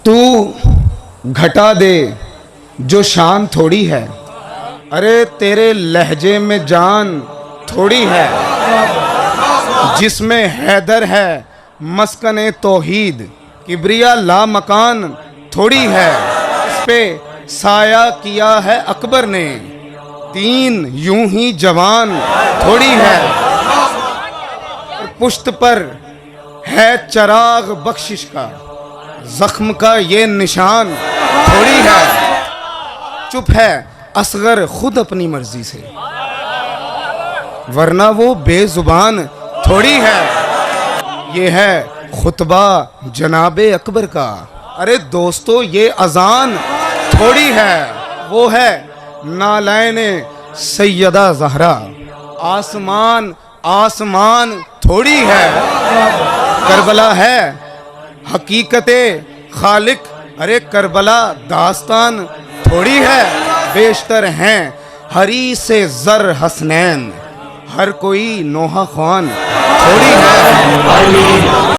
تو گھٹا دے جو شان تھوڑی ہے، ارے تیرے لہجے میں جان تھوڑی ہے، جس میں حیدر ہے مسکن توحید، کبریا لا مکان تھوڑی ہے، اس پہ سایہ کیا ہے اکبر نے، تین یوں ہی جوان تھوڑی ہے، پشت پر ہے چراغ بخشش کا، زخم کا یہ نشان تھوڑی ہے، چپ ہے اصغر خود اپنی مرضی سے، ورنہ وہ بے زبان تھوڑی ہے، یہ ہے خطبہ جناب اکبر کا، ارے دوستو یہ اذان تھوڑی ہے، وہ ہے نالین سیدہ زہرا، آسمان آسمان تھوڑی ہے، کربلا ہے حقیقت خالق، ارے کربلا داستان تھوڑی ہے، بیشتر ہیں ہری سے زر حسنین، ہر کوئی نوحہ خوان تھوڑی ہے۔